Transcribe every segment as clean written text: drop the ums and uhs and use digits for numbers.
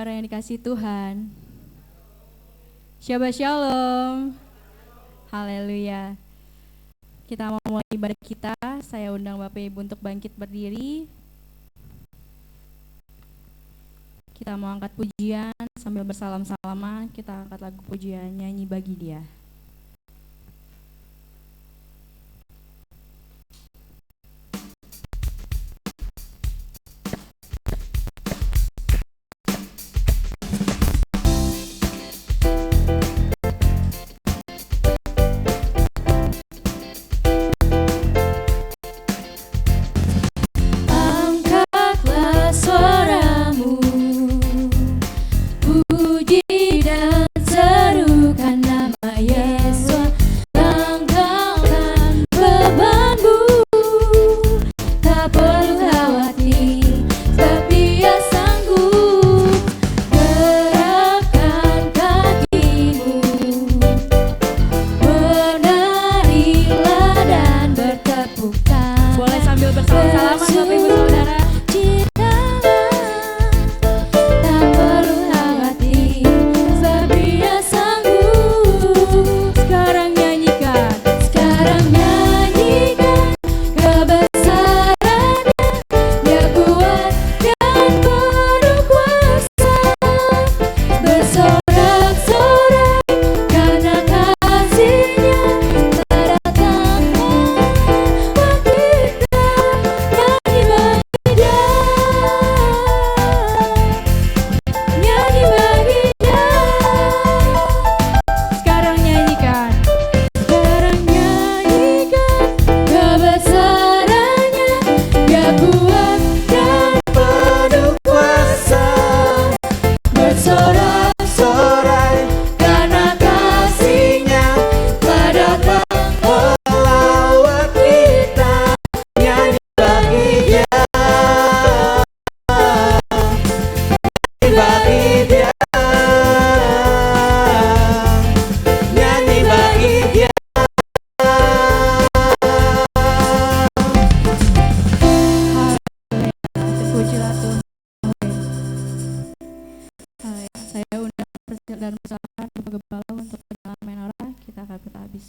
Orang yang dikasih Tuhan. Shabbat Shalom. Haleluya. Kita mau mulai ibadah kita. Saya undang Bapak Ibu untuk bangkit berdiri. Kita mau angkat pujian sambil bersalam-salaman. Kita angkat lagu pujian nyanyi bagi Dia.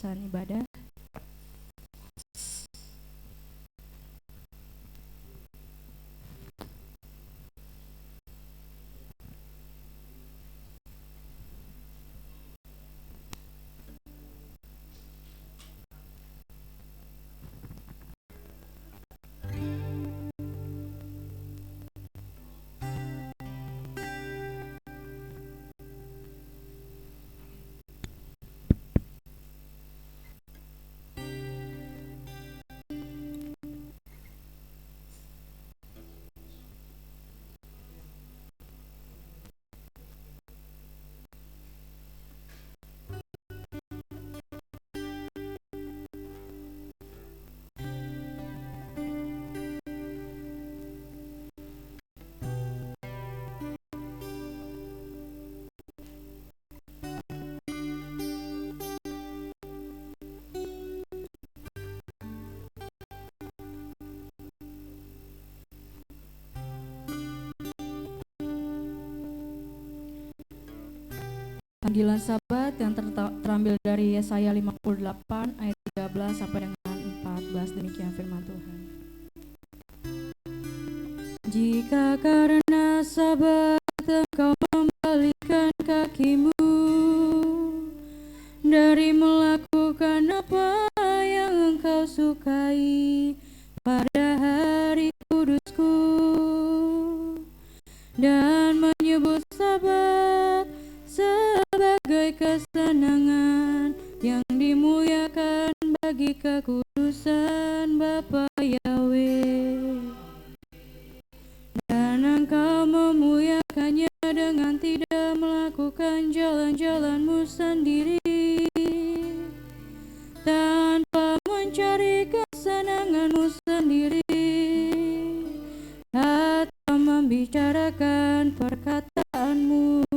Ibadah. Panggilan Sabat yang terambil dari Yesaya 58 ayat 13 sampai dengan 14, demikian firman Tuhan. Jika karena sabat engkau membalikan kakimu dari melakukan apa yang engkau sukai pada hari kudusku dan menyebut sabat sebagai kesenangan yang dimuliakan bagi kekudusan Bapa Yahweh, dan engkau memuliakannya dengan tidak melakukan jalan-jalanmu sendiri tanpa mencari kesenanganmu sendiri atau membicarakan perkataanmu,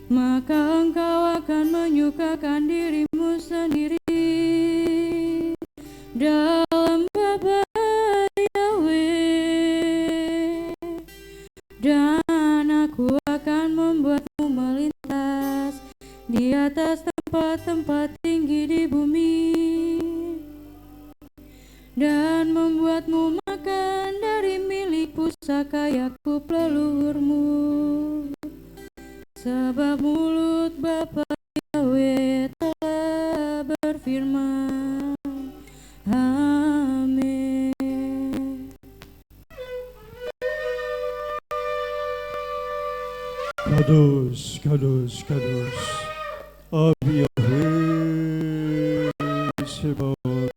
maka engkau akan menyukakan dirimu sendiri dalam Bapa Yahweh, dan Aku akan membuatmu melintas di atas tempat-tempat tinggi di bumi, dan membuatmu makan dari milik pusaka Yakub leluhurmu. Sebab mulut Bapa Yahweh telah berfirman. Amin. Kadosh, Kadosh, Kadosh, Abi Yahweh Sebaot.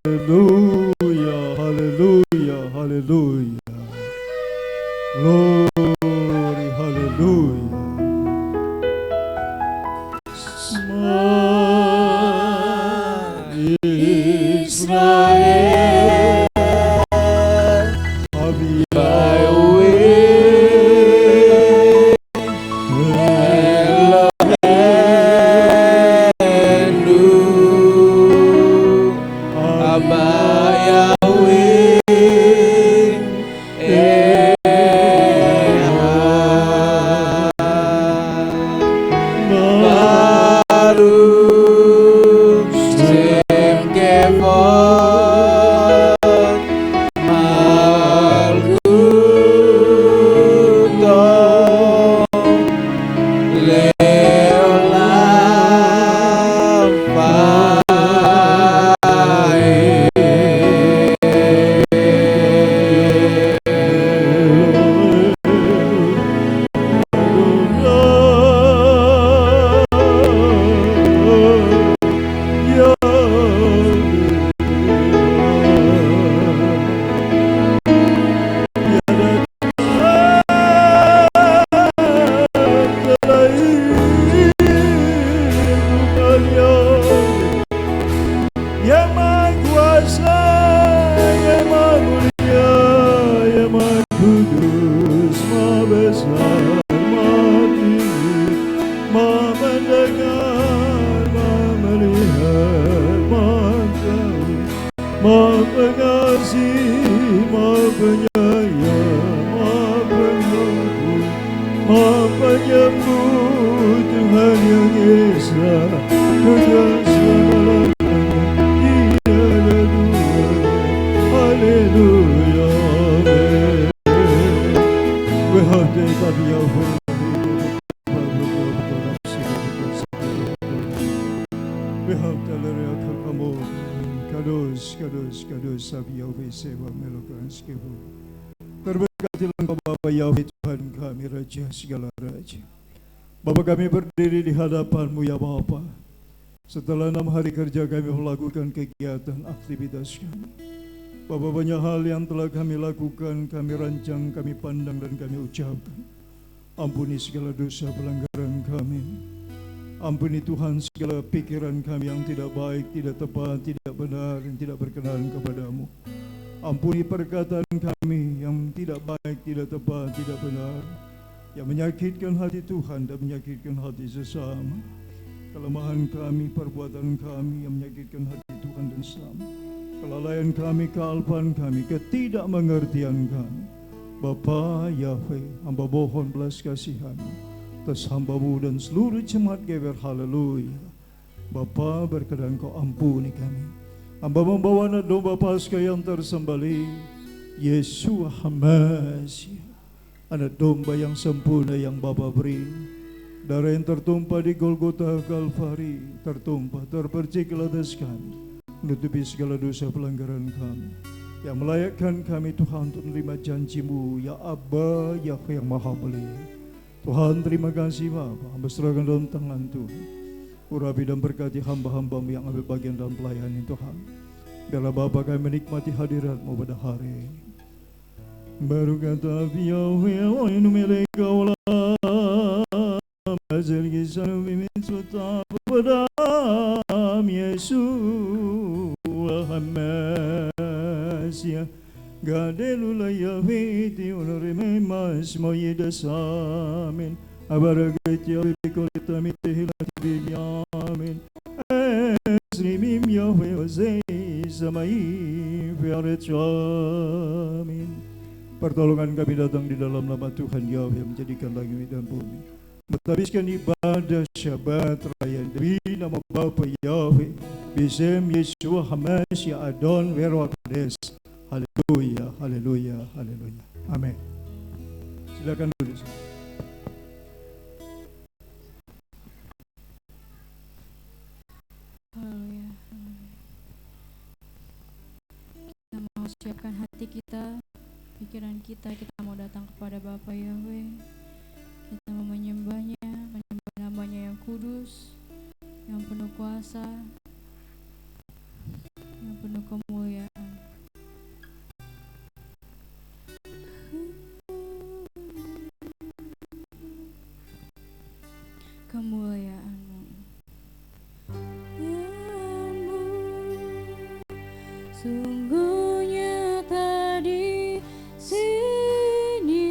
Hallelujah, Hallelujah, Hallelujah. Glory, Hallelujah. Israel, Abi Terberkatilah Engkau Bapa Yahweh Tuhan kami, Raja segala Raja. Bapa, kami berdiri di hadapan-Mu ya Bapa. Setelah 6 hari kerja kami melakukan kegiatan aktivitas kami. Bapa, banyak hal yang telah kami lakukan, kami rancang, kami pandang dan kami ucapkan. Ampuni segala dosa pelanggaran kami. Ampuni Tuhan segala pikiran kami yang tidak baik, tidak tepat, tidak benar, dan tidak berkenan kepadamu. Ampuni perkataan kami yang tidak baik, tidak tepat, tidak benar, yang menyakitkan hati Tuhan dan menyakitkan hati sesama. Kelemahan kami, perbuatan kami yang menyakitkan hati Tuhan dan sesama. Kelalaian kami, kealpaan kami, ketidakmengertian kami. Bapa Yahweh, hamba mohon belas kasihan-Mu atas hamba-Mu dan seluruh jemaat Geber. Haleluya. Bapa, berkenan Kau ampuni kami. Hamba membawa anak domba Paskah yang tersembelih, Yesua Hamasi, anak domba yang sempurna yang Bapa beri. Darah yang tertumpah di Golgota Kalvari, tertumpah, terperciklah atas kami, menutupi segala dosa pelanggaran kami, yang melayakkan kami Tuhan untuk menerima janji-Mu, ya Abba Yahweh yang Maha Mulia. Tuhan, terima kasih Bapa, hamba serahkan dalam tangan Tuhan. Urapi dan berkati hamba-hamba-Mu yang ambil bagian dalam pelayanan Tuhan. Biarlah Bapa kami menikmati hadirat-Mu pada hari ini. Baru kata Yahweh wa inumileka wala mazal gisanu bimitzvota padam Yesu Hamasya gadelula Yahweh ti honoreme mas moyedasamin abaragati abikolita mitehilati binyamin esrimim Yahweh ozei samai fiaretchamin Pertolongan kami datang di dalam nama Tuhan Yahweh yang menjadikan langit dan bumi. Mentabiskan ibadah Syabat Raya demi nama Bapa Yahweh, Bisem Yeshua Hamashiach Adon Vero Kades. Haleluya, haleluya, haleluya. Amin. Silakan duduk. Haleluya. Kita mau siapkan hati kita, pikiran kita mau datang kepada Bapa Yahweh. Kita mau menyembahnya, menyembah namanya yang kudus, yang penuh kuasa, yang penuh kemuliaan. Kemuliaan-Mu, kemuliaan-Mu sungguh nyata di sini.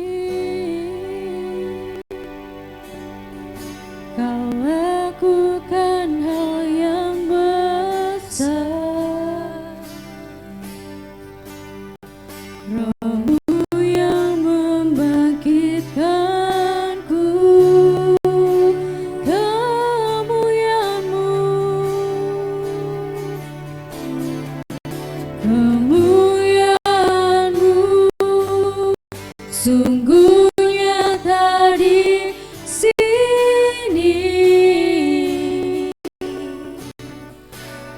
Kau lakukan hal yang besar. Roh-Mu yang membangkitkanku, kemuliaan-Mu, kemuliaan-Mu sungguh nyata di sini.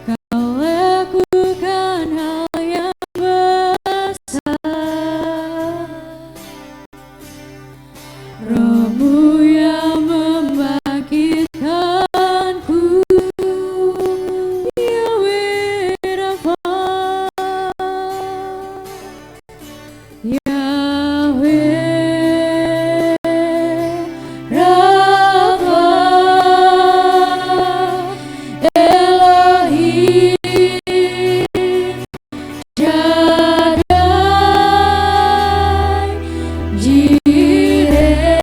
Kau lakukan hal yang besar. Roh-Mu yang membangkitkanku, Yahweh Rafa, Yahweh Rafa, Elohim Shaddai, Jireh,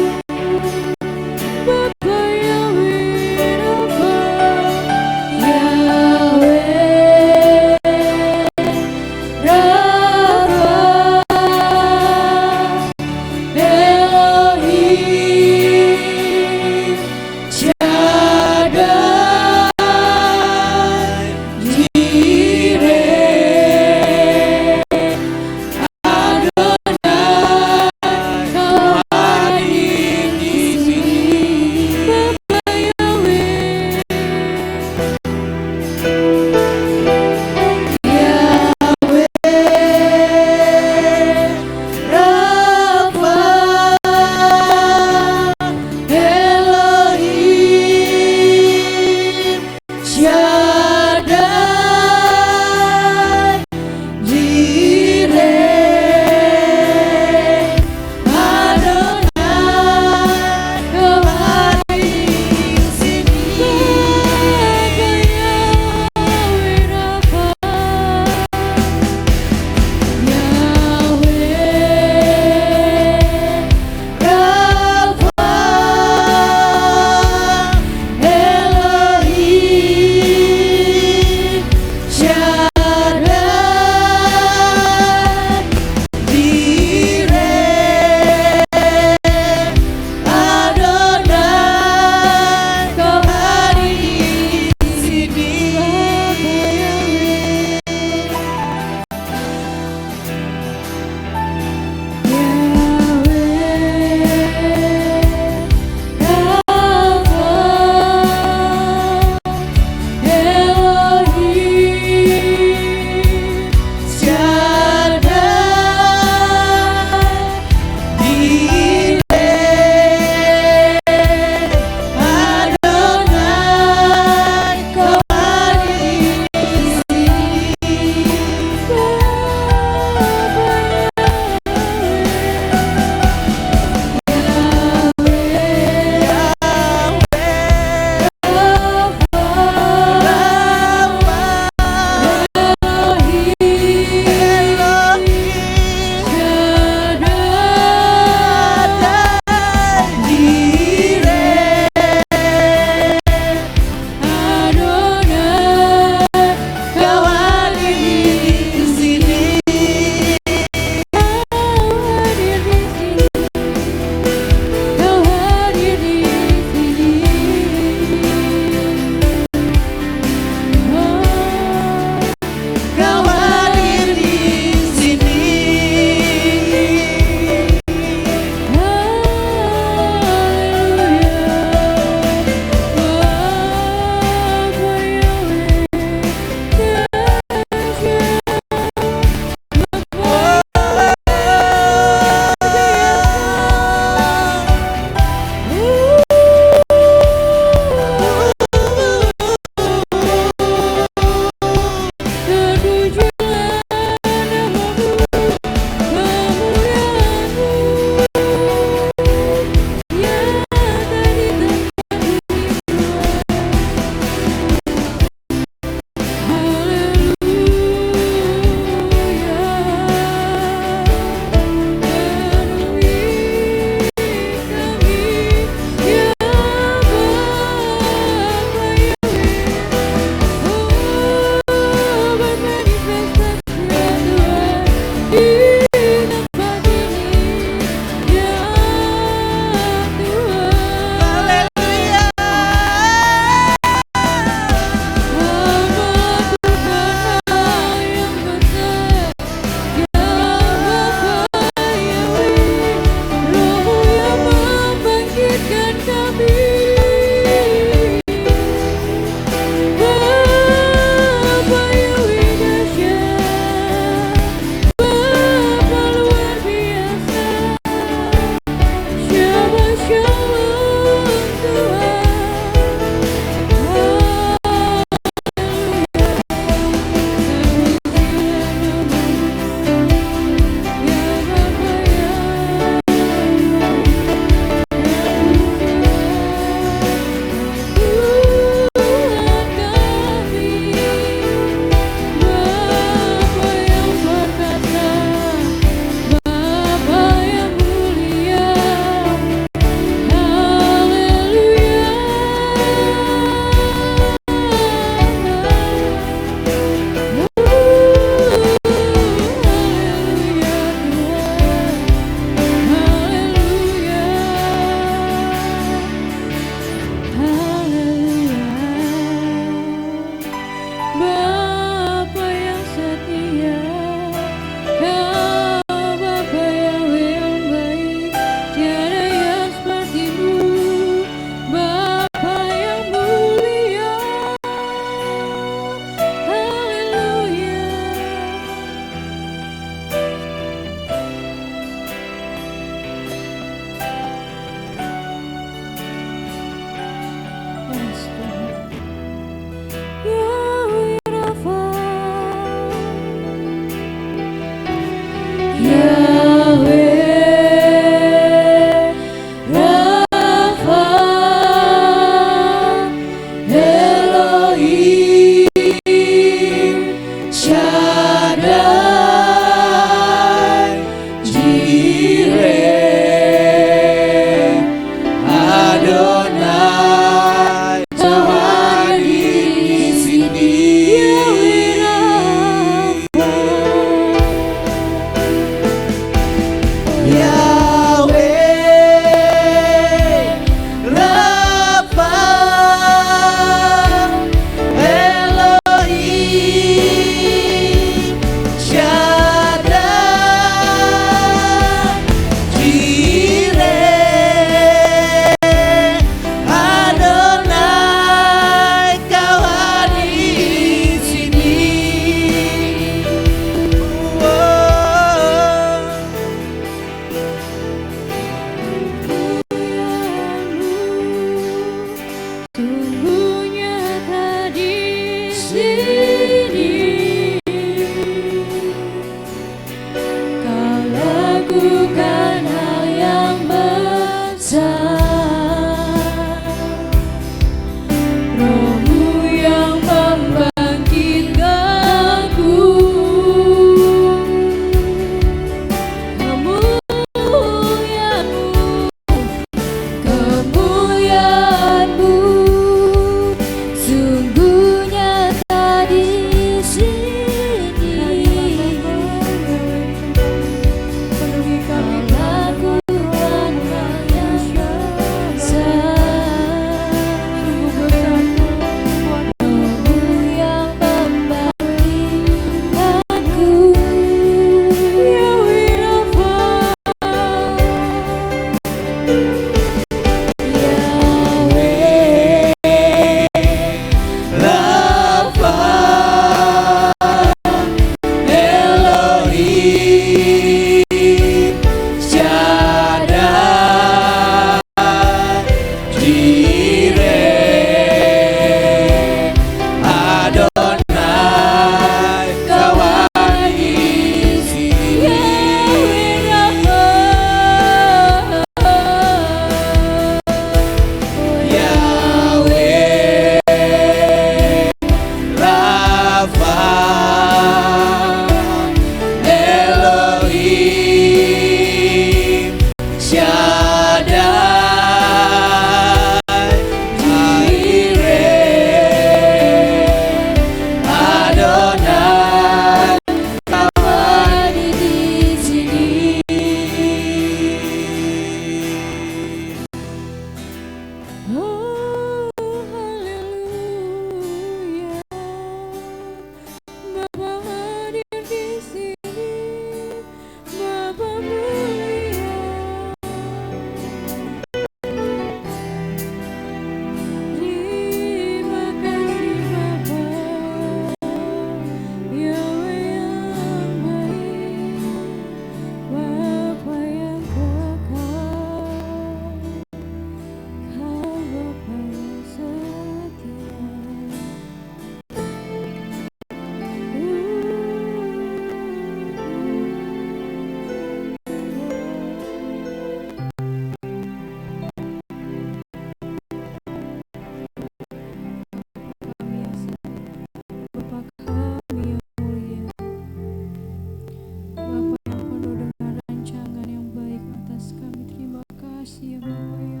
kasih ya Bapa ya.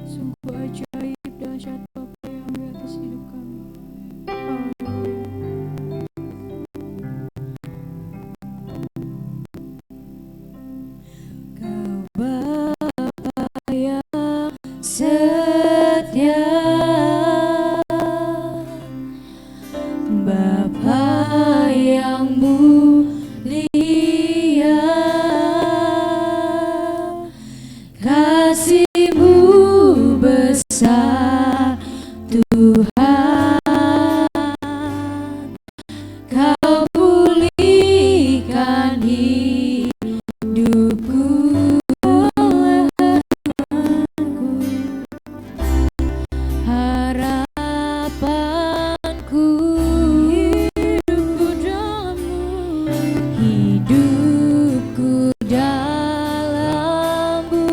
Sungguh ajaib dahsyat Bapa Yahweh atas hidup kami. Kau Bapa yang setia, Bapa yang mulia, kasih-Mu besar Tuhan. Kau pulihkan hidupku, harapanku, hidupku dalam-Mu, hidupku dalam-Mu.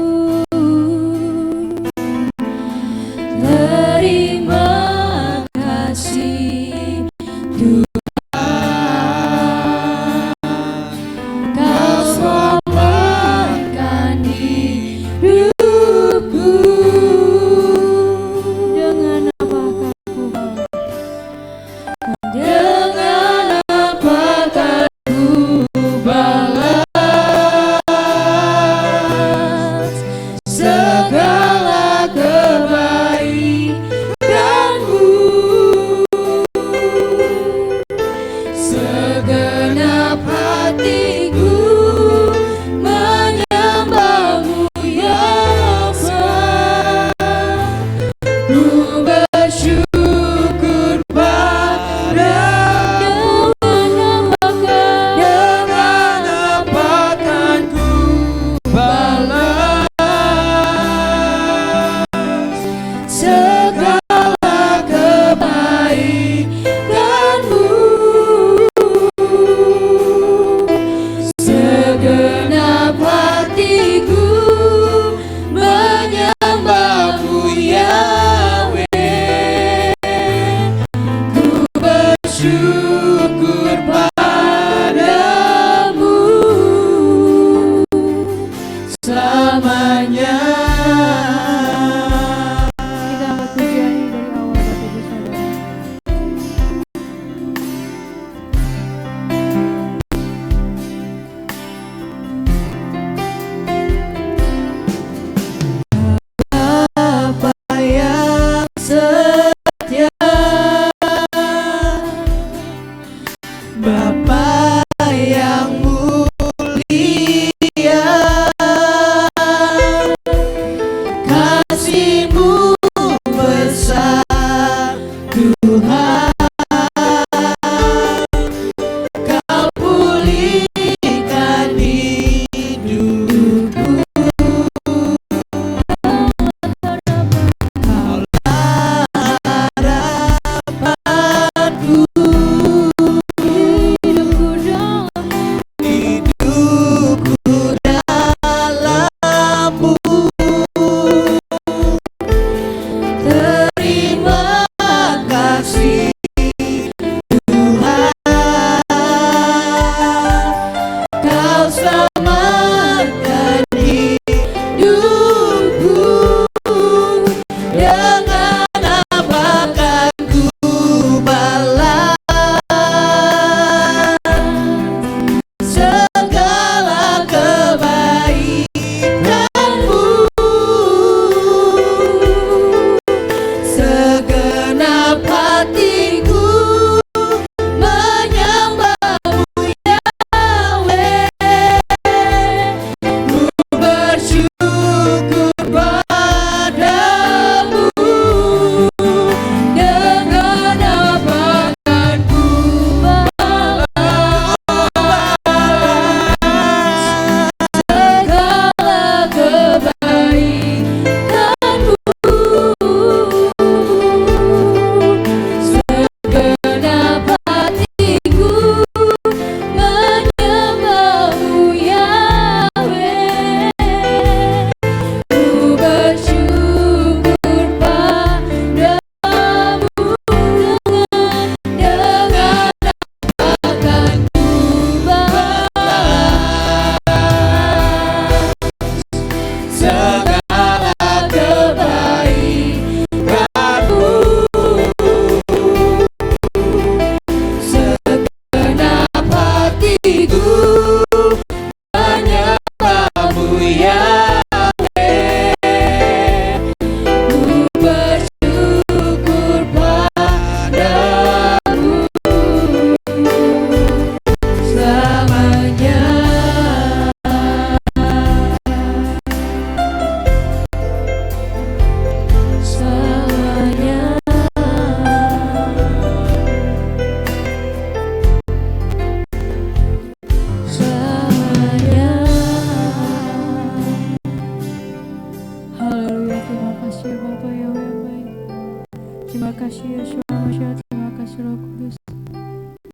Terima kasih Yesus Masya, terima kasih Roh Kudus.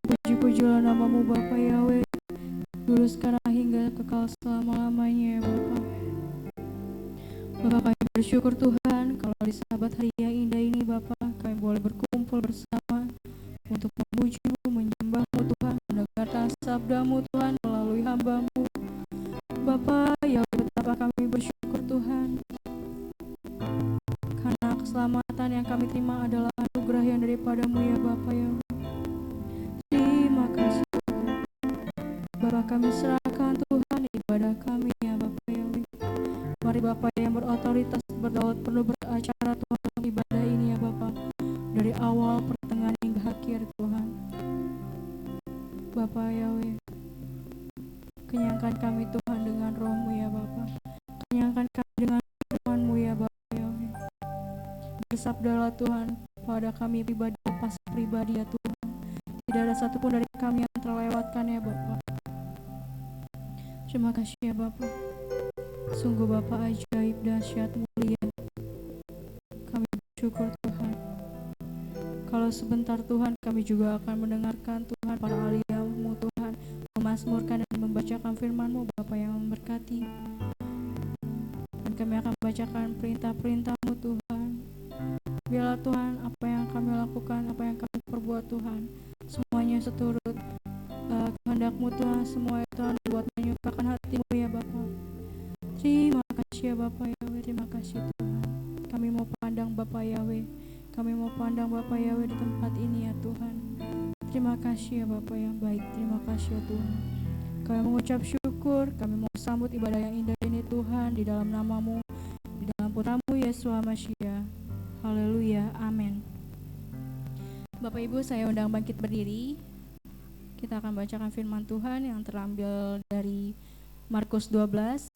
Puji-pujilah namamu Bapa Yahweh, dulu sekarang hingga kekal selama-lamanya ya Bapa. Bapa, kami bersyukur Tuhan kalau di sabat hari yang indah ini Bapa, kami boleh berkumpul bersama untuk memuji-Mu, menyembah-Mu Tuhan, mendengarkan sabda-Mu Tuhan melalui hamba-Mu. Bapa Yahweh, betapa kami bersyukur Tuhan, karena keselamatan yang kami terima adalah anugerah yang daripada-Mu ya Bapa Yahweh. Terima kasih Bapa, kami serahkan Tuhan ibadah kami ya Bapa Yahweh. Mari Bapa yang berotoritas berdaulat penuh beracara Tuhan ibadah ini ya Bapa, dari awal pertengahan hingga akhir Tuhan. Bapa Yahweh, kenyangkan kami Tuhan dengan roh-Mu ya Bapa, kenyangkan kami dengan firman-Mu ya Bapa Yahweh. Bersabdalah Tuhan pada kami pribadi lepas pribadi ya Tuhan, tidak ada satupun dari kami yang terlewatkan ya Bapa. Terima kasih ya Bapa, sungguh Bapa ajaib, dahsyat, mulia. Kami bersyukur Tuhan, kalau sebentar Tuhan kami juga akan mendengarkan Tuhan para ahli-Mu Tuhan, memazmurkan dan membacakan firman-Mu Bapa yang memberkati. Dan kami akan membacakan perintah-perintah-Mu Tuhan. Biarlah Tuhan apa yang kami lakukan, apa yang kami perbuat Tuhan, semuanya seturut kehendak-Mu Tuhan, semua Tuhan buat menyukakan hati-Mu ya Bapa. Terima kasih ya Bapa Yahweh, terima kasih Tuhan. Kami mau pandang Bapa Yahweh, kami mau pandang Bapa Yahweh di tempat ini ya Tuhan. Terima kasih ya Bapa yang baik, terima kasih ya Tuhan. Kami mengucap syukur, kami mau sambut ibadah yang indah ini Tuhan, di dalam nama-Mu, di dalam putra-Mu Yesus Masya. Haleluya, amin. Bapak Ibu, saya undang bangkit berdiri. Kita akan bacakan firman Tuhan yang terambil dari Markus 12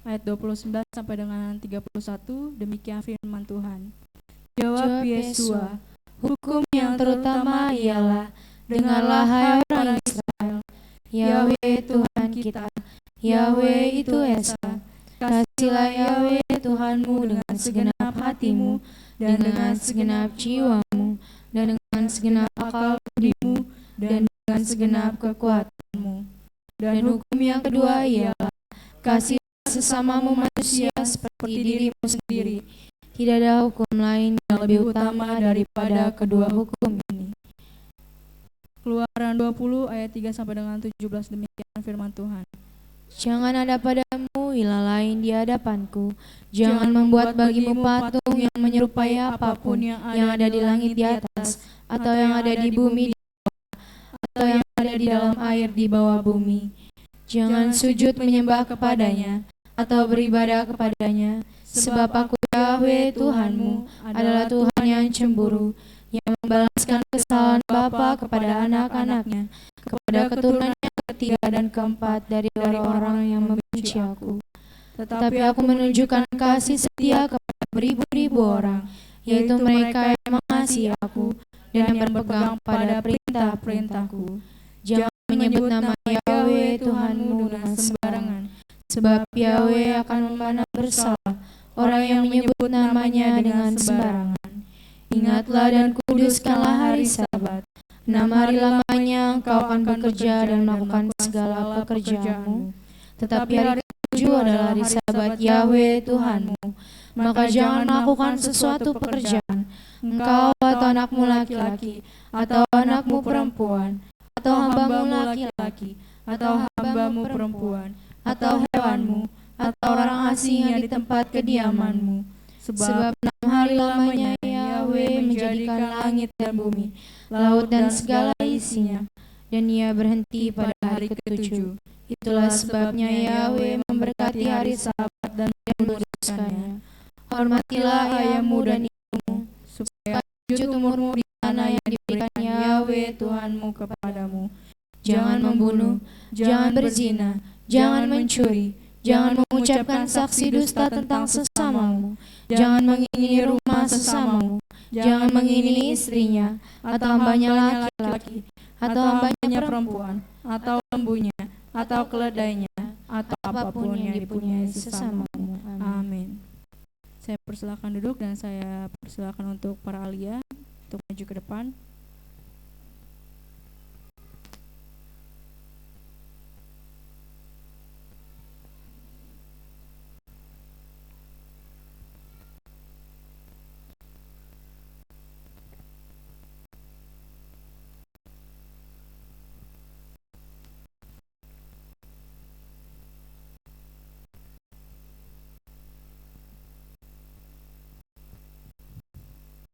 ayat 29 sampai dengan 31. Demikian firman Tuhan. Jawab Yesua, hukum yang terutama ialah, dengarlah hai orang Israel, Yahweh Tuhan kita, Yahweh itu Esa. Kasihlah Yahweh Tuhanmu dengan segenap hatimu, dan dengan segenap jiwamu, dan dengan segenap akal budimu, dan dengan segenap kekuatanmu. Dan hukum yang kedua ialah, kasih sesamamu manusia seperti dirimu sendiri. Tidak ada hukum lain yang lebih utama daripada kedua hukum ini. Keluaran 20 ayat 3 sampai dengan 17, demikian firman Tuhan. Jangan ada padamu ilah lain di hadapanku. Jangan membuat bagimu patung yang menyerupai apapun yang ada di langit di atas, atau yang ada di bumi di bawah, atau yang ada di dalam air di bawah bumi. Jangan sujud menyembah kepadanya, atau beribadah kepadanya, sebab aku Yahweh Tuhanmu adalah Tuhan yang cemburu, yang membalaskan kesalahan bapa kepada anak-anaknya, kepada keturunan yang ketiga dan keempat dari orang-orang yang membenci aku. Tetapi aku menunjukkan kasih setia kepada beribu-ribu orang, yaitu mereka yang mengasihi aku dan yang berpegang pada perintah-perintahku. Jangan menyebut nama Yahweh Tuhanmu dengan sembarangan, sebab Yahweh akan memandang bersalah orang yang menyebut namanya dengan sembarangan. Ingatlah dan kuduskanlah hari Sabat. 6 hari lamanya engkau akan bekerja dan melakukan segala pekerjaanmu. Tetapi hari ke-7 adalah hari Sabat Yahweh Tuhanmu. Maka jangan melakukan sesuatu pekerjaan, engkau atau anakmu laki-laki, atau anakmu perempuan, atau hambamu laki-laki, atau hambamu perempuan, atau hewanmu, atau orang asing yang di tempat kediamanmu. Sebab 6 hari lamanya Yahweh menjadikan langit dan bumi, laut dan segala isinya, dan Ia berhenti pada hari ke-7. Itulah sebabnya Yahweh memberkati hari Sabat dan menguduskannya. Hormatilah ayahmu dan ibumu, supaya lanjut umurmu di tanah yang diberikan Yahweh Tuhanmu kepadamu. Jangan membunuh, jangan berzina, jangan mencuri, jangan mengucapkan saksi dusta tentang sesamamu, jangan mengingini rumah sesamamu, jangan mengingini istrinya, atau hambanya laki-laki, atau hambanya perempuan, atau lembunya, atau keledainya, atau apapun yang dipunyai sesamamu. Amin. Saya persilakan duduk dan saya persilakan untuk para alia untuk maju ke depan.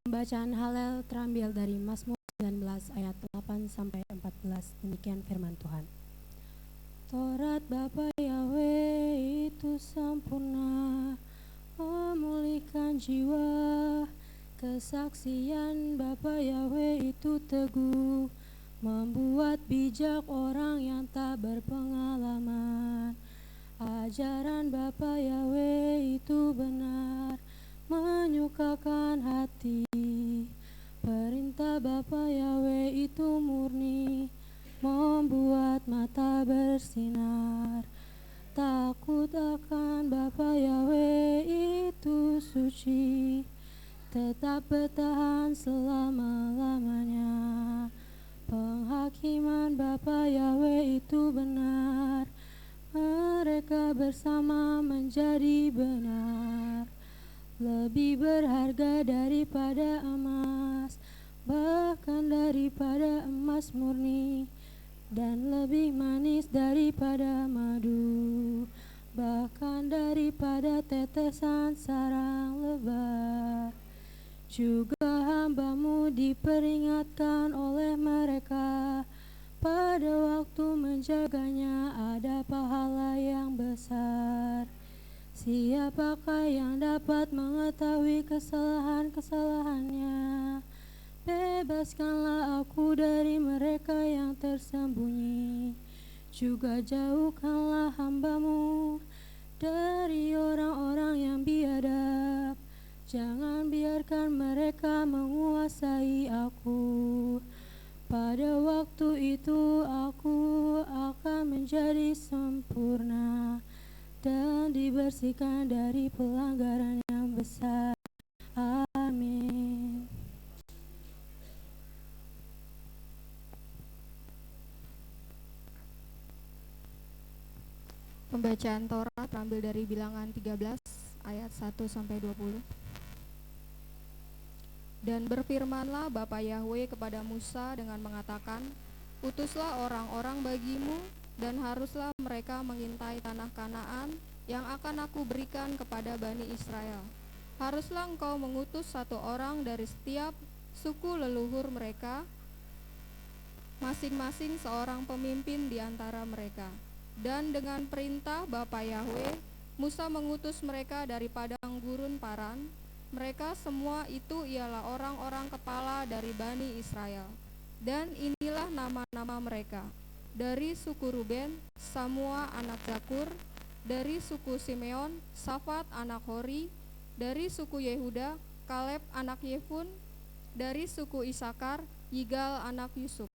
Pembacaan Halel terambil dari Mazmur 19 ayat 8 sampai 14. Demikian firman Tuhan. Taurat Bapa Yahweh itu sempurna, memulihkan jiwa. Kesaksian Bapa Yahweh itu teguh, membuat bijak orang yang tak berpengalaman. Ajaran Bapa Yahweh itu benar, menyukakan hati. Perintah Bapa Yahweh itu murni, membuat mata bersinar. Takut akan Bapa Yahweh itu suci, tetap bertahan selama-lamanya. Penghakiman Bapa Yahweh itu benar, mereka bersama menjadi benar. Lebih berharga daripada emas, bahkan daripada emas murni, dan lebih manis daripada madu, bahkan daripada tetesan sarang lebah. Juga hamba-Mu diperingatkan oleh mereka, pada waktu menjaganya ada pahala yang besar. Siapakah yang dapat mengetahui kesalahan-kesalahannya? Bebaskanlah aku dari mereka yang tersembunyi, juga jauhkanlah hamba-Mu dari orang-orang yang biadab. Jangan biarkan mereka menguasai aku. Pada waktu itu aku akan menjadi sempurna dan dibersihkan dari pelanggaran yang besar. Amin. Pembacaan Taurat terambil dari Bilangan 13 ayat 1 sampai 20. Dan berfirmanlah Bapa Yahweh kepada Musa dengan mengatakan, utuslah orang-orang bagimu, dan haruslah mereka mengintai tanah Kanaan yang akan aku berikan kepada Bani Israel. Haruslah engkau mengutus satu orang dari setiap suku leluhur mereka, masing-masing seorang pemimpin di antara mereka. Dan dengan perintah Bapa Yahweh, Musa mengutus mereka dari padang gurun Paran. Mereka semua itu ialah orang-orang kepala dari Bani Israel. Dan inilah nama-nama mereka. Dari suku Ruben, Samua anak Zakur. Dari suku Simeon, Safat anak Hori. Dari suku Yehuda, Kaleb anak Yefun. Dari suku Isakar, Yigal anak Yusuf.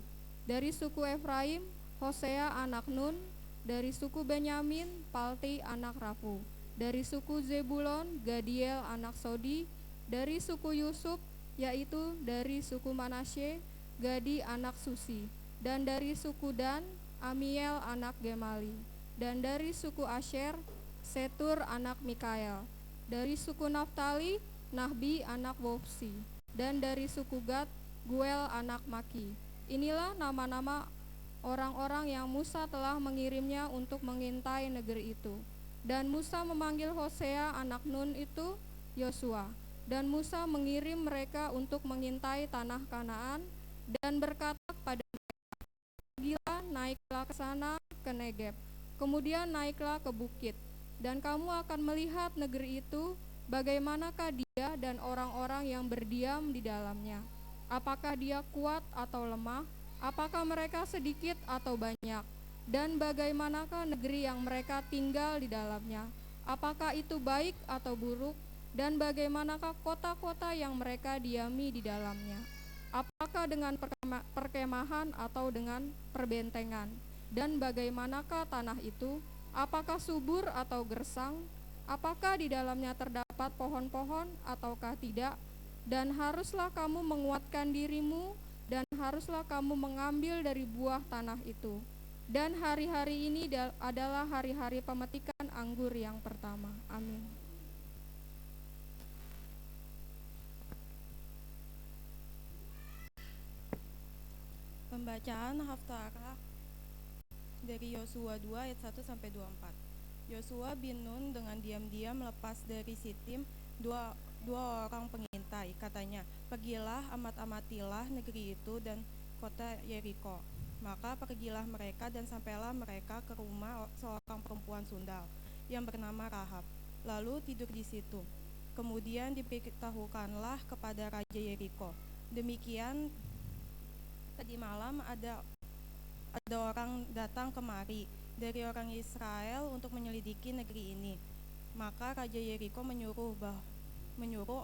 Dari suku Efraim, Hosea anak Nun. Dari suku Benyamin, Palti anak Rafu. Dari suku Zebulon, Gadiel anak Sodi. Dari suku Yusuf, yaitu dari suku Manasye, Gadi anak Susi. Dan dari suku Dan, Amiel anak Gemali. Dan dari suku Asher, Setur anak Mikael. Dari suku Naftali, Nahbi anak Wopsi. Dan dari suku Gad, Guel anak Maki. Inilah nama-nama orang-orang yang Musa telah mengirimnya untuk mengintai negeri itu. Dan Musa memanggil Hosea anak Nun itu Yosua. Dan Musa mengirim mereka untuk mengintai tanah Kanaan dan berkata kepada mereka, pergilah, naiklah ke sana ke Negeb, kemudian naiklah ke bukit, dan kamu akan melihat negeri itu, bagaimanakah dia dan orang-orang yang berdiam di dalamnya. Apakah dia kuat atau lemah? Apakah mereka sedikit atau banyak? Dan bagaimanakah negeri yang mereka tinggal di dalamnya? Apakah itu baik atau buruk? Dan bagaimanakah kota-kota yang mereka diami di dalamnya? Apakah dengan perkemahan atau dengan perbentengan? Dan bagaimanakah tanah itu? Apakah subur atau gersang? Apakah di dalamnya terdapat pohon-pohon ataukah tidak? Dan haruslah kamu menguatkan dirimu, dan haruslah kamu mengambil dari buah tanah itu. Dan hari-hari ini adalah hari-hari pemetikan anggur yang pertama. Amin. Pembacaan Haftarah dari Yosua 2 ayat 1 sampai 24. Yosua bin Nun dengan diam-diam melepas dari Sitim dua orang pengintai. Katanya, "Pergilah, amat-amatilah negeri itu dan kota Yeriko." Maka pergilah mereka dan sampailah mereka ke rumah seorang perempuan sundal yang bernama Rahab, lalu tidur di situ. Kemudian diberitahukanlah kepada Raja Yeriko, demikian tadi malam ada orang datang kemari dari orang Israel untuk menyelidiki negeri ini. Maka Raja Yeriko menyuruh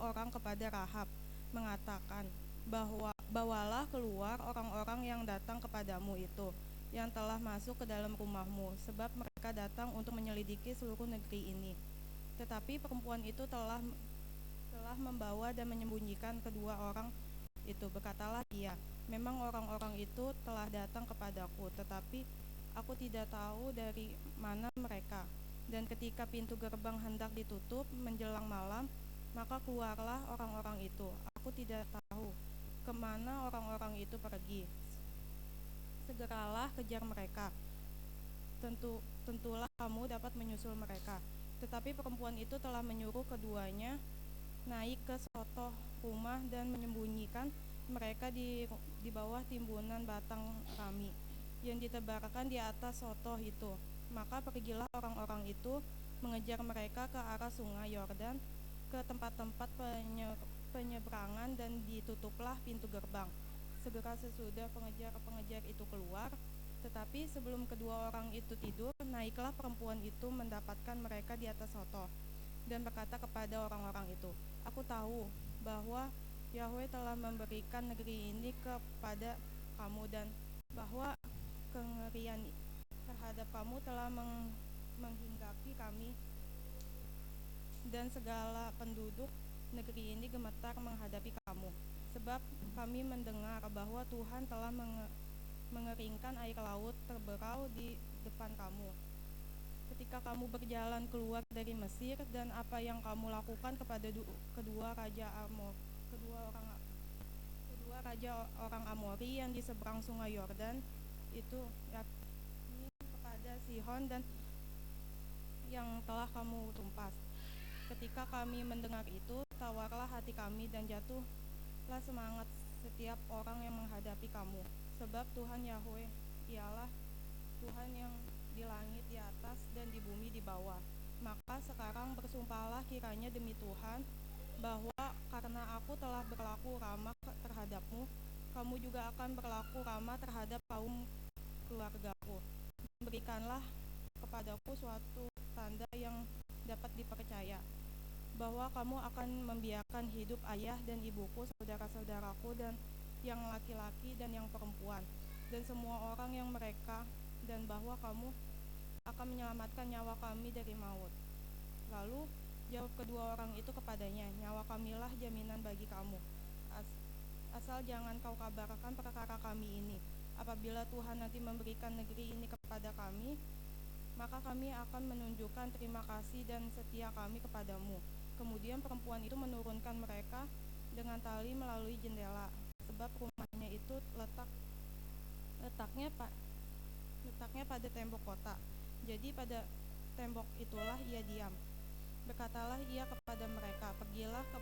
orang kepada Rahab, mengatakan bahwa bawalah keluar orang-orang yang datang kepadamu itu, yang telah masuk ke dalam rumahmu, sebab mereka datang untuk menyelidiki seluruh negeri ini. Tetapi perempuan itu telah membawa dan menyembunyikan kedua orang itu. Berkatalah ia, "Memang orang-orang itu telah datang kepadaku, tetapi aku tidak tahu dari mana mereka. Dan ketika pintu gerbang hendak ditutup menjelang malam, maka keluarlah orang-orang itu. Aku tidak tahu kemana orang-orang itu pergi. Segeralah kejar mereka. Tentulah kamu dapat menyusul mereka." Tetapi perempuan itu telah menyuruh keduanya naik ke sotoh rumah dan menyembunyikan mereka di bawah timbunan batang rami yang ditebarkan di atas sotoh itu. Maka pergilah orang-orang itu mengejar mereka ke arah sungai Yordan, ke tempat-tempat penyeberangan, dan ditutuplah pintu gerbang. Segera sesudah pengejar itu keluar, tetapi sebelum kedua orang itu tidur, naiklah perempuan itu mendapatkan mereka di atas sotoh dan berkata kepada orang-orang itu, "Aku tahu bahwa Yahweh telah memberikan negeri ini kepada kamu, dan bahwa kengerian terhadap kamu telah menghinggapi kami, dan segala penduduk negeri ini gemetar menghadapi kamu. Sebab kami mendengar bahwa Tuhan telah mengeringkan air laut terberau di depan kamu ketika kamu berjalan keluar dari Mesir, dan apa yang kamu lakukan kepada kedua raja orang Amori yang di seberang sungai Yordan itu, yakni kepada Sihon dan yang telah kamu tumpas. Ketika kami mendengar itu, tawarlah hati kami dan jatuhlah semangat setiap orang yang menghadapi kamu. Sebab Tuhan Yahweh ialah Tuhan yang di langit di atas dan di bumi di bawah. Maka sekarang bersumpahlah kiranya demi Tuhan, bahwa karena aku telah berlaku ramah terhadapmu, kamu juga akan berlaku ramah terhadap kaum keluargaku. Berikanlah kepadaku suatu tanda yang dapat dipercaya, bahwa kamu akan membiarkan hidup ayah dan ibuku, saudara-saudaraku, dan yang laki-laki dan yang perempuan, dan semua orang yang mereka, dan bahwa kamu akan menyelamatkan nyawa kami dari maut." Lalu jawab kedua orang itu kepadanya, "Nyawa kamilah jaminan bagi kamu. Asal jangan kau kabarkan perkara kami ini. Apabila Tuhan nanti memberikan negeri ini kepada kami, maka kami akan menunjukkan terima kasih dan setia kami kepadamu." Kemudian perempuan itu menurunkan mereka dengan tali melalui jendela, sebab rumahnya itu letaknya pada tembok kota. Jadi pada tembok itulah ia diam. Berkatalah ia kepada mereka, "Pergilah ke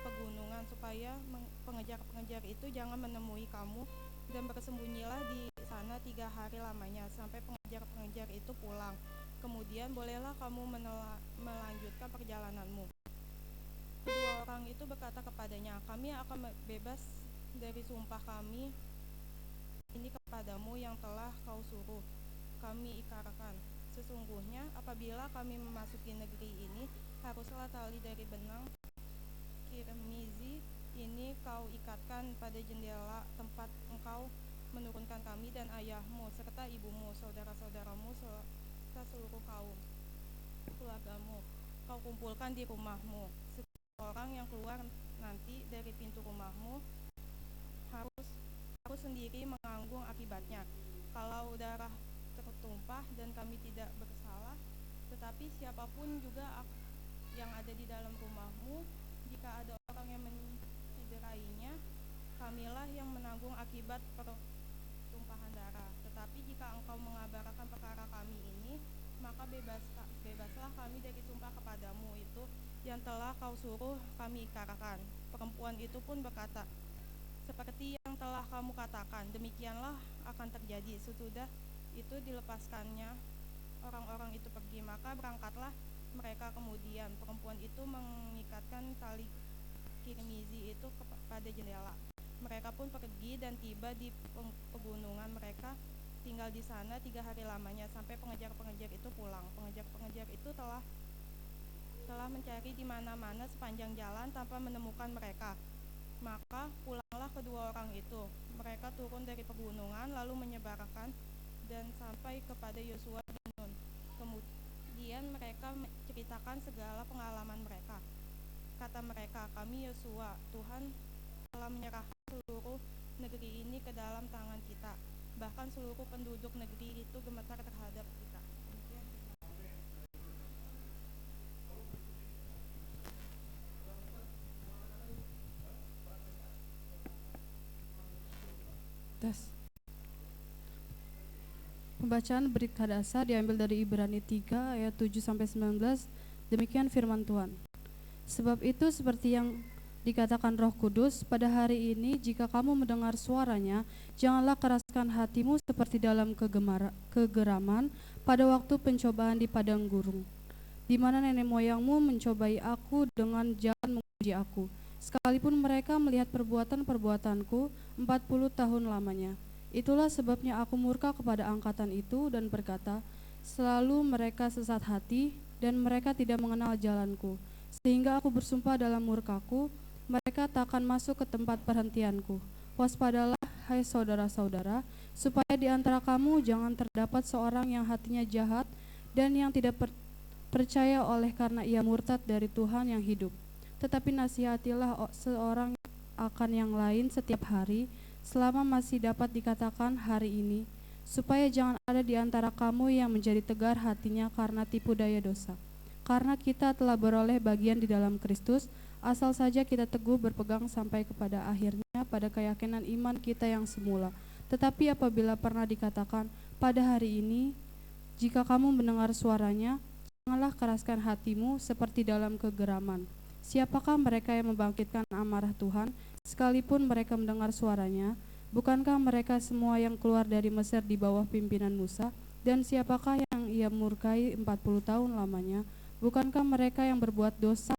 pegunungan, supaya pengejar-pengejar itu jangan menemui kamu, dan bersembunyilah di sana 3 hari lamanya, sampai pengejar-pengejar itu pulang. Kemudian bolehlah kamu melanjutkan perjalananmu." Kedua orang itu berkata kepadanya, "Kami akan bebas dari sumpah kami ini kepadamu yang telah kau suruh kami ikarkan. Sesungguhnya apabila kami memasuki negeri ini, haruslah tali dari benang kirmizi ini kau ikatkan pada jendela tempat engkau menurunkan kami dan ayahmu serta ibumu, saudara-saudaramu serta seluruh kaum keluargamu. kau kumpulkan di rumahmu. Setiap orang yang keluar nanti dari pintu rumahmu harus sendiri menanggung akibatnya. Kalau darah tertumpah dan kami tidak bersalah, tetapi siapapun juga yang ada di dalam rumahmu, jika ada orang yang mencederainya, kamilah yang menanggung akibat pertumpahan darah. Tetapi jika engkau mengabarkan perkara kami ini, maka bebaslah kami dari sumpah kepadamu itu yang telah kau suruh kami ikarakan. Perempuan itu pun berkata, seperti yang telah kamu katakan, demikianlah akan terjadi. Sesudah itu dilepaskannya orang-orang itu pergi, maka berangkatlah mereka kemudian. Perempuan itu mengikatkan tali kirmizi itu pada jendela. Mereka pun pergi dan tiba di pegunungan. Mereka tinggal di sana 3 hari lamanya sampai pengejar-pengejar itu pulang. Pengejar-pengejar itu telah mencari di mana-mana sepanjang jalan tanpa menemukan mereka. Maka pulanglah kedua orang itu. Mereka turun dari pegunungan lalu menyebarkan dan sampai kepada Yosua bin Nun. Kemudian mereka menceritakan segala pengalaman mereka. Kata mereka, kami Yosua, Tuhan telah menyerahkan seluruh negeri ini ke dalam tangan kita. Bahkan seluruh penduduk negeri itu gemetar terhadap kita. Pembacaan berita dasar diambil dari Ibrani 3 ayat 7-19. Demikian firman Tuhan. Sebab itu seperti yang dikatakan Roh Kudus, pada hari ini jika kamu mendengar suaranya, janganlah keraskan hatimu seperti dalam kegeraman pada waktu pencobaan di padang gurun, di mana nenek moyangmu mencobai aku dengan jalan menguji aku, sekalipun mereka melihat perbuatan-perbuatanku 40 tahun lamanya. Itulah sebabnya aku murka kepada angkatan itu dan berkata, selalu mereka sesat hati dan mereka tidak mengenal jalanku. Sehingga aku bersumpah dalam murkaku, mereka takkan masuk ke tempat perhentianku. Waspadalah, hai saudara-saudara, supaya di antara kamu jangan terdapat seorang yang hatinya jahat dan yang tidak percaya oleh karena ia murtad dari Tuhan yang hidup. Tetapi nasihatilah seorang akan yang lain setiap hari, selama masih dapat dikatakan hari ini, supaya jangan ada di antara kamu yang menjadi tegar hatinya karena tipu daya dosa. Karena kita telah beroleh bagian di dalam Kristus, asal saja kita teguh berpegang sampai kepada akhirnya pada keyakinan iman kita yang semula. Tetapi apabila pernah dikatakan, pada hari ini, jika kamu mendengar suaranya, janganlah keraskan hatimu seperti dalam kegeraman. Siapakah mereka yang membangkitkan amarah Tuhan, sekalipun mereka mendengar suaranya? Bukankah mereka semua yang keluar dari Mesir di bawah pimpinan Musa? Dan siapakah yang ia murkai 40 tahun lamanya? Bukankah mereka yang berbuat dosa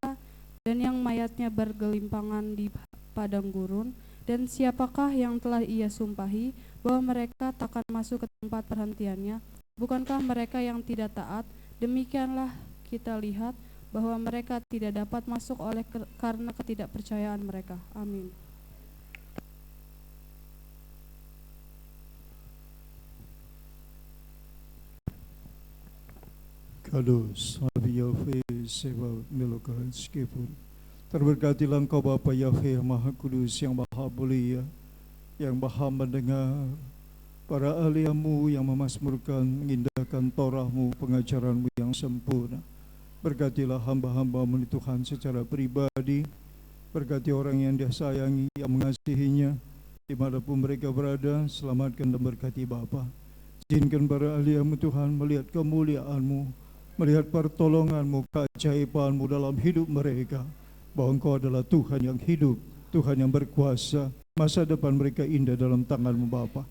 dan yang mayatnya bergelimpangan di padang gurun? Dan siapakah yang telah ia sumpahi bahwa mereka takkan masuk ke tempat perhentiannya? Bukankah mereka yang tidak taat? Demikianlah kita lihat bahwa mereka tidak dapat masuk oleh karena ketidakpercayaan mereka. Amin. Kados, Abi Yahweh, Sebaot Melokan Skipun. Terberkatilah Engkau Bapa Yahweh Maha Kudus yang Maha Mulia, yang Maha mendengar para ahli-Mu yang memasmurkan, mengindahkan Torah-Mu, pengajaran-Mu yang sempurna. Berkatilah hamba-hamba-Mu Tuhan secara pribadi. Berkati orang yang Dia sayangi, yang mengasihinya, dimanapun mereka berada. Selamatkan dan berkati Bapa. Izinkan para ahli-Mu Tuhan melihat kemuliaan-Mu, melihat pertolongan-Mu, keajaiban-Mu dalam hidup mereka, bahwa Engkau adalah Tuhan yang hidup, Tuhan yang berkuasa. Masa depan mereka indah dalam tangan-Mu Bapa.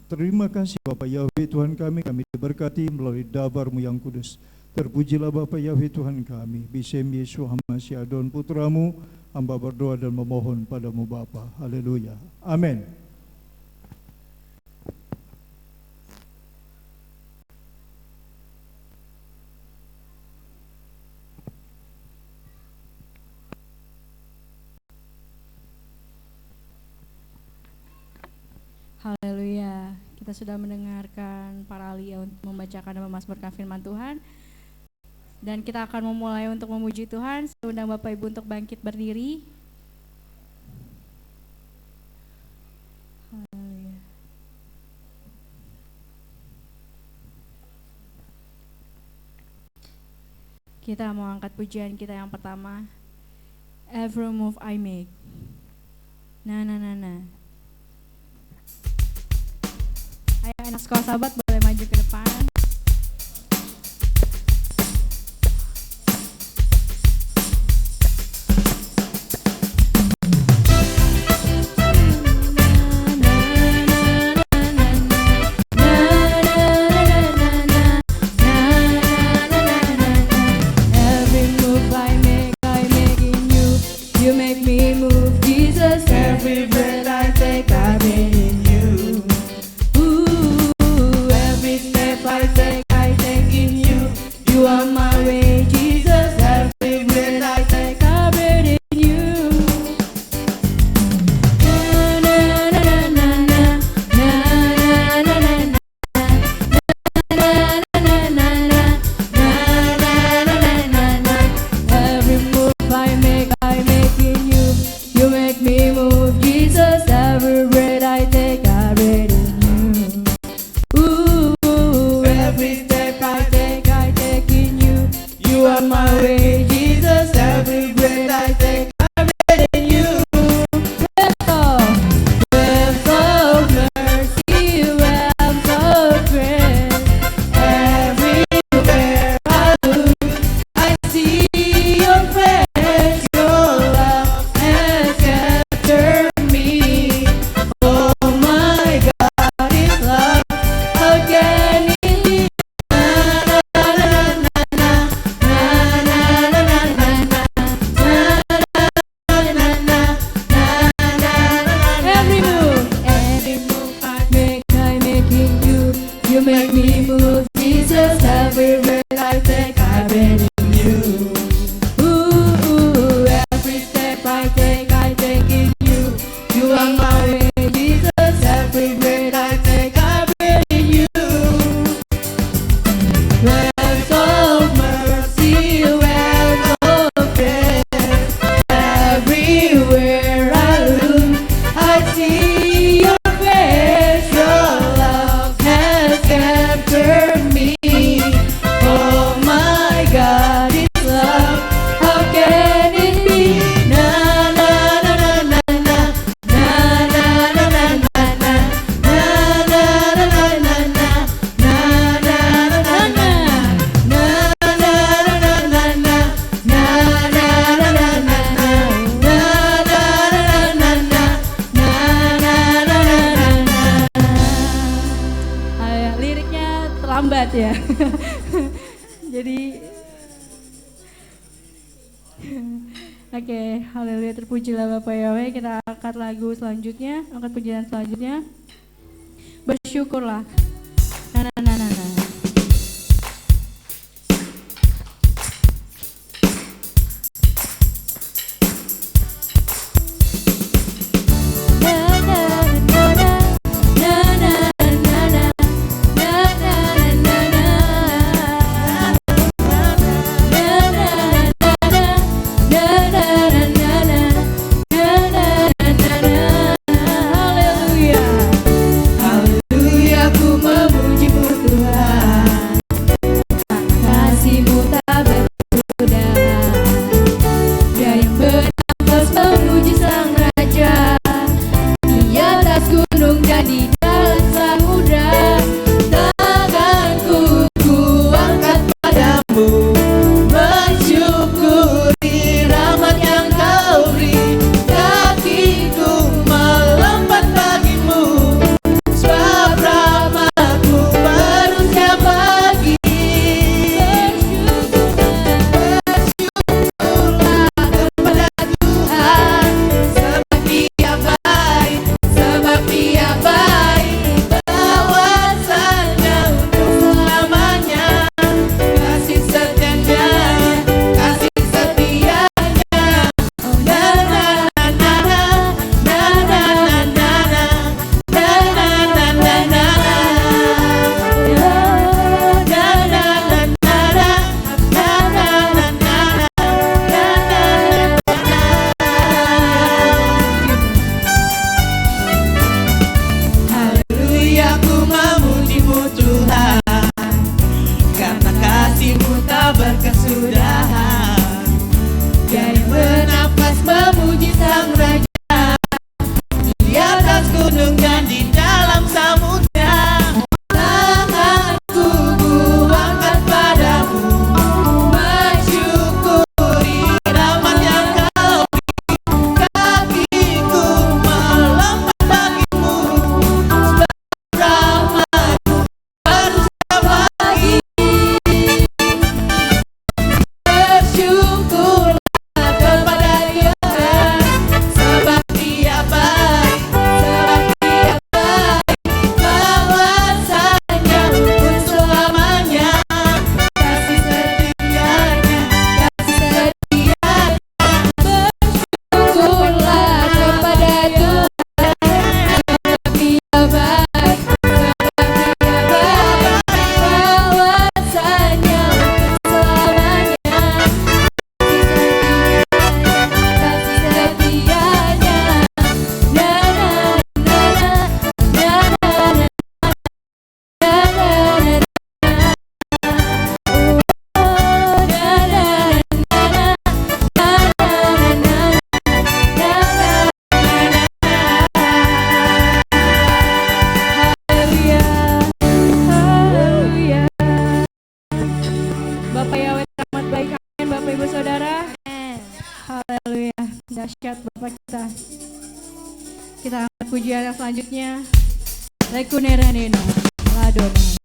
Terima kasih Bapa Yahweh Tuhan kami diberkati melalui dabar-Mu yang kudus. Terpujilah Bapa Yahweh Tuhan kami, Bisem Yesus Hamasi Adon Putramu, hamba berdoa dan memohon padamu Bapa. Haleluya. Amin. Haleluya. Kita sudah mendengarkan para ahli untuk membacakan dan memasmurkan firman Tuhan. Dan kita akan memulai untuk memuji Tuhan. Saya undang Bapak Ibu untuk bangkit berdiri. Haleluya. Kita mau angkat pujian kita yang pertama. Every move I make. Nah. Ayo anak sekolah sahabat boleh maju ke depan. Ya. Jadi oke, haleluya, terpujilah Bapak Yahweh. Kita angkat lagu selanjutnya, angkat pujian selanjutnya. Bersyukurlah. Nah. Haleluya, ku Dahsyat Bapa kita. Kita angkat pujian yang selanjutnya. Lekuneranena Ladona.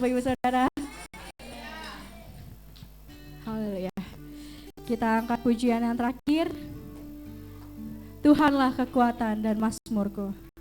Bapak Ibu Saudara. Haleluya. Kita angkat pujian yang terakhir. Tuhanlah kekuatan dan mazmurku. Tuhanlah kekuatan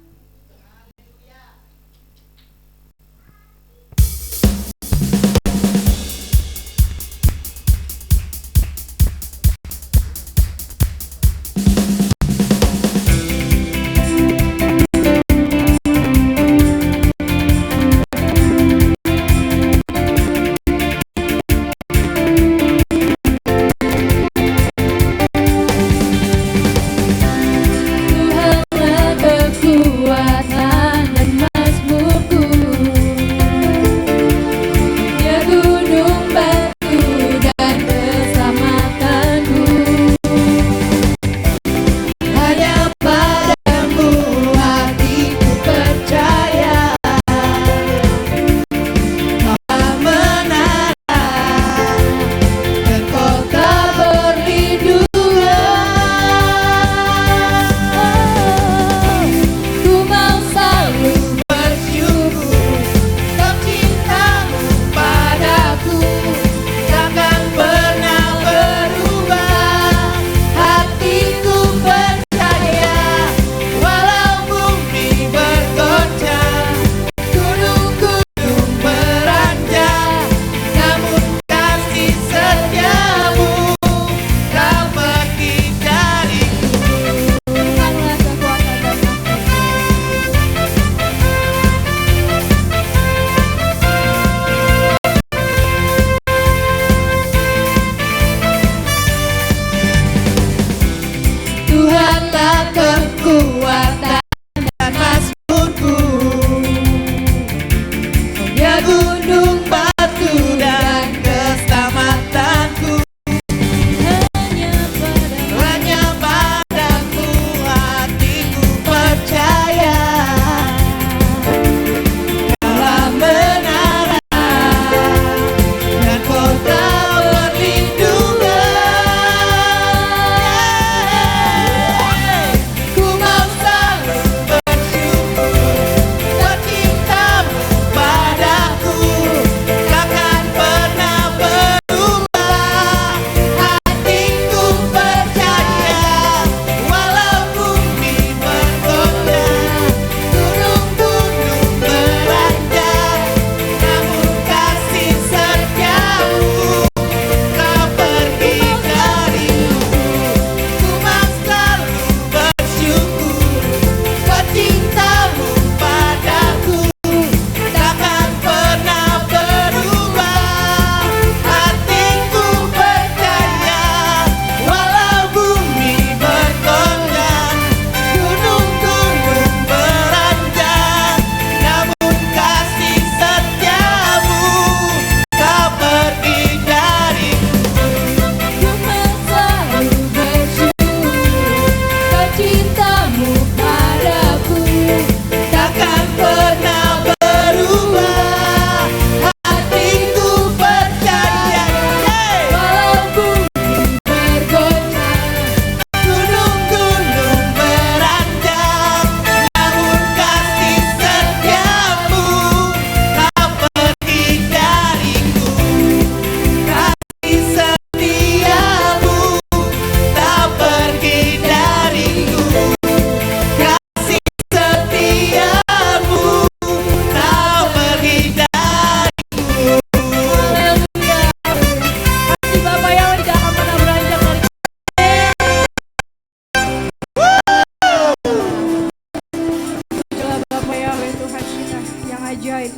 ajaib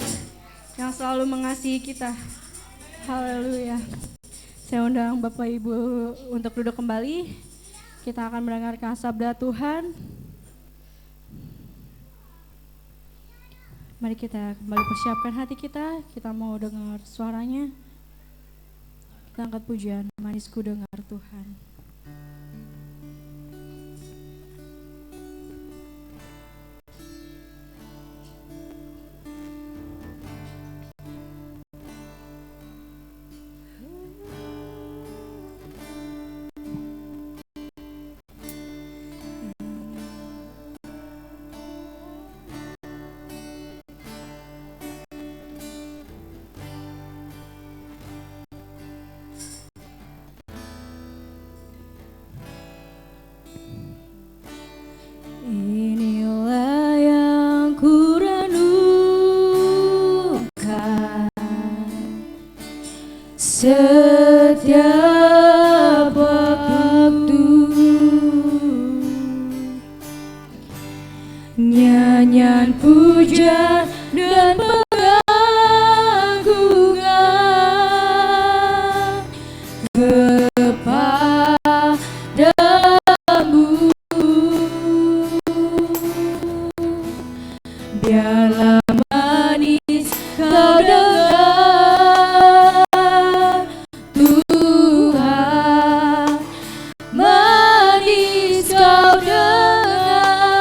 yang selalu mengasihi kita. Haleluya. Saya undang Bapak Ibu untuk duduk kembali. Kita akan mendengarkan sabda Tuhan. Mari kita kembali persiapkan hati kita. Kita mau dengar suaranya. Kita angkat pujian, manisku dengar Tuhan. Inilah yang kurenungkan setiap waktu, nyanyian pujian dan pengagungan kepadamu. Biarlah manis kau dengar Tuhan, manis kau dengar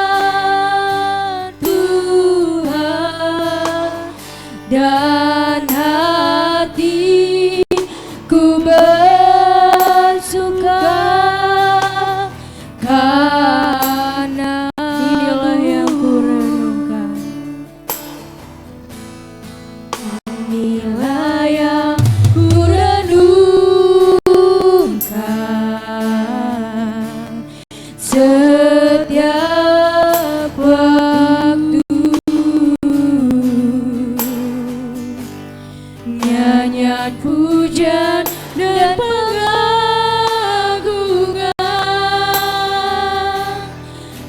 Tuhan, dan hatiku bersuka karena inilah yang kurenungkan. Inilah yang kurenungkan setiap waktu, nyanyian pujian dan pengagungan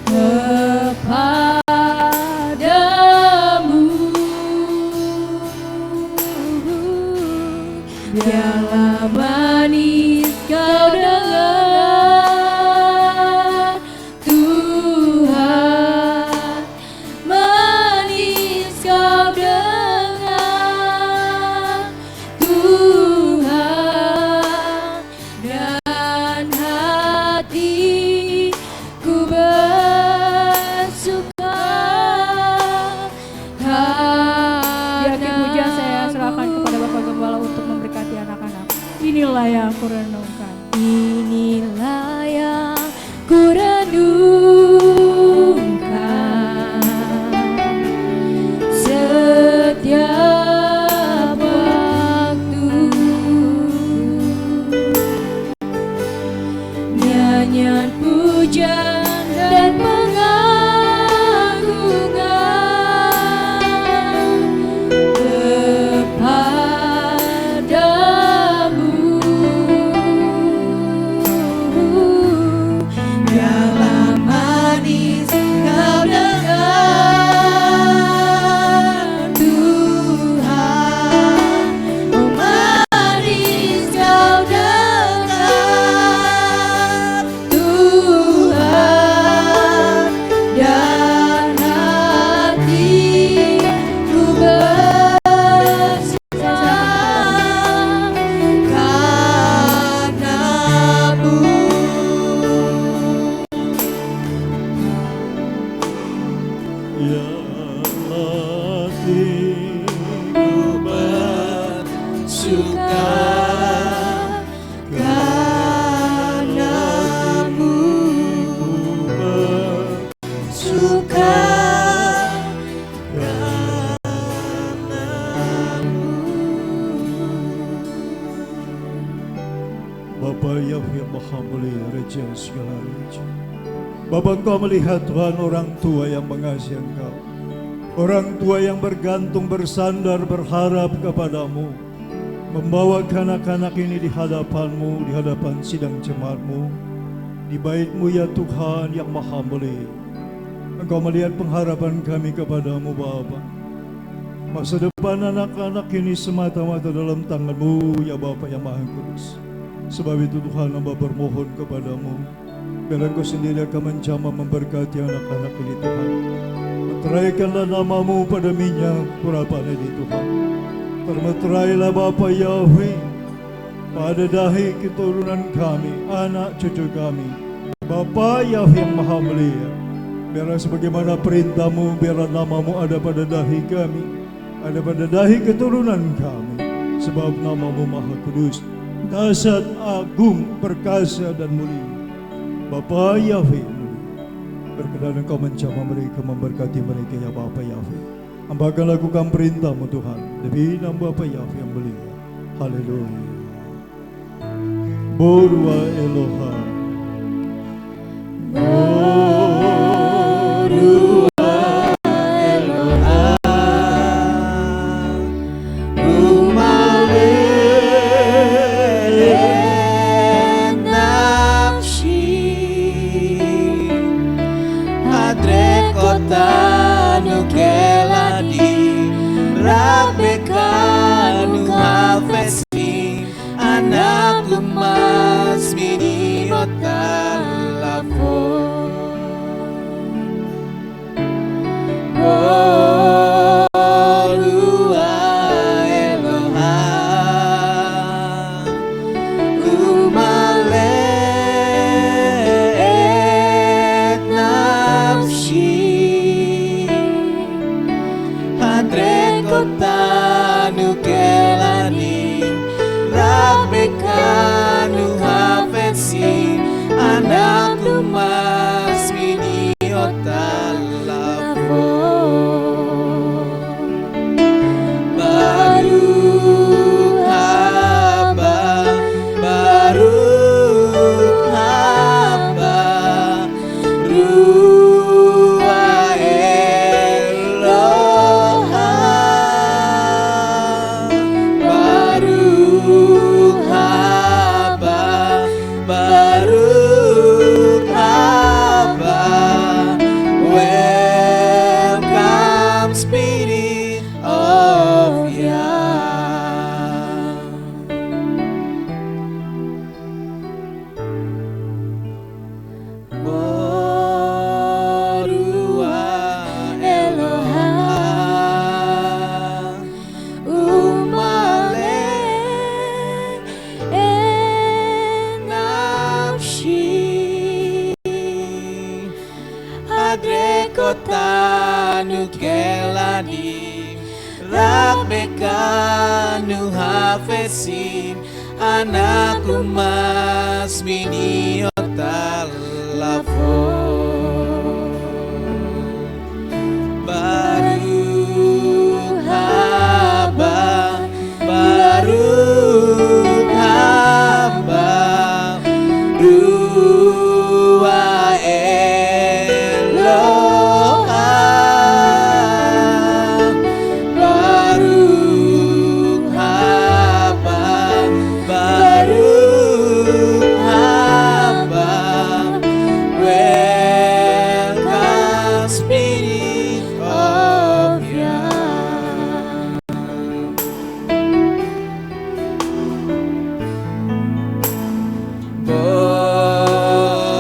kepadamu. Biarlah manis kau dengar Tuhan, manis kau dengar Tuhan, dan hatiku bersuka karena. Pujian saya serahkan kepada Bapak Gembala untuk memberkati anak-anak. Inilah yang kurenungkan. Inilah yang kurenungkan setiap waktu, nyanyian pujian dan pengagungan kepadamu. Biarlah manis kau dengar Tuhan, oh manis kau dengar Tuhan, dan hatiku bersuka karenamu. Ya hatiku bersuka Karenamu, suka Bapa Yahweh Maha Mulia, Raja segala raja. Bapa, Engkau melihat Tuhan orang tua yang mengasihi Engkau, orang tua yang bergantung, bersandar, berharap kepadamu, membawa anak-anak ini di hadapan-Mu, di hadapan sidang jemaat-Mu, di bait-Mu ya Tuhan yang Maha Mulia. Engkau melihat pengharapan kami kepadamu Bapa. Masa depan anak-anak ini semata-mata dalam tangan-Mu, ya Bapa yang Maha Kudus. Sebab itu Tuhan, hamba bermohon kepadamu, biar Engkau sendiri akan menjamah memberkati anak-anak ini Tuhan. Meteraikanlah nama-Mu pada minyak kurapan ini Tuhan. Termeterailah Bapa Yahweh pada dahi keturunan kami, anak cucu kami, Bapa Yahweh yang Maha Mulia. Biarlah sebagaimana perintah-Mu, biarlah nama-Mu ada pada dahi kami, ada pada dahi keturunan kami. Sebab nama-Mu Maha Kudus, dahsyat, agung, perkasa dan mulia. Bapa Yahweh, berkenan Engkau menjamah mereka, memberkati mereka ya Bapa Yahweh. Hamba akan lakukan perintah-Mu Tuhan, demi nama Bapa Yahweh yang mulia. Haleluya. Borua Eloha, Borua Eloha, Umale nafsi, Adre kota nukeladi, Rabekanu hafesi, anakku mas mini otalafo. Borua Eloha, umale nafsi, hadre kota nukelani, rabekanu hafesi, anakku mas mini otalafo. Baruch haba, Baruch haba, Ruah Eloha. Baruch haba, Baruch haba, welcome Spirit of Yah. Borua Eloha, umale nafsi, hadre kota nukeladi, rabekanu hafesim, anakku mas mini otalafo. Baruch haba, Baruch haba, Ruah Eloha. Baruch haba, Baruch haba, welcome Spirit of Yah.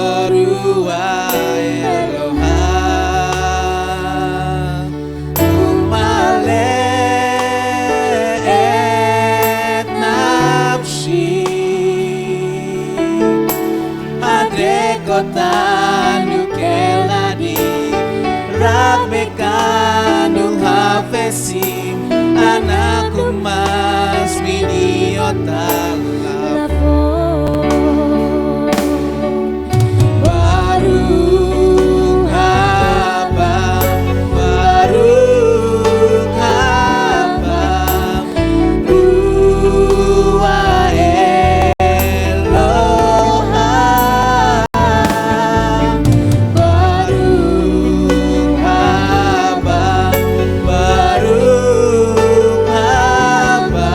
Borua Eloha, umale nafsi, adre kota nukeladi, rabekanu hafesim, anakku mas mini otalafo. Baruch haba, Baruch haba, Ruah Eloha. Baruch haba, Baruch haba,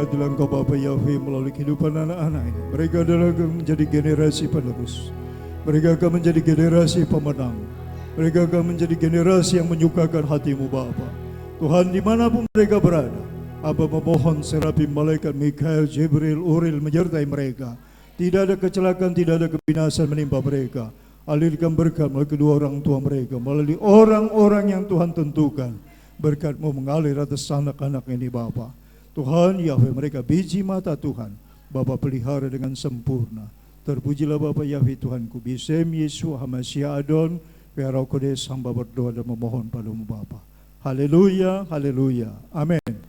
Berkatilah Engkau Bapa Yahweh melalui kehidupan anak-anak ini. Mereka adalah menjadi generasi penerus. Mereka akan menjadi generasi pemenang. Mereka akan menjadi generasi yang menyukakan hati-Mu Bapa. Tuhan, dimanapun mereka berada, Aba memohon serapi malaikat Mikael, Jibril, Uril menyertai mereka. Tidak ada kecelakaan, tidak ada kebinasan menimpa mereka. Alirkan berkat melalui kedua orang tua mereka, melalui orang-orang yang Tuhan tentukan. Berkat-Mu mengalir atas anak-anak ini Bapa. Tuhan Yahweh, mereka biji mata Tuhan, Bapa pelihara dengan sempurna. Terpujilah Bapa Yahweh Tuhanku, Bisem Yesus Hamasya Adon, Biar Roh Kudus hamba berdoa dan memohon padamu Bapa. Haleluya, haleluya, amin.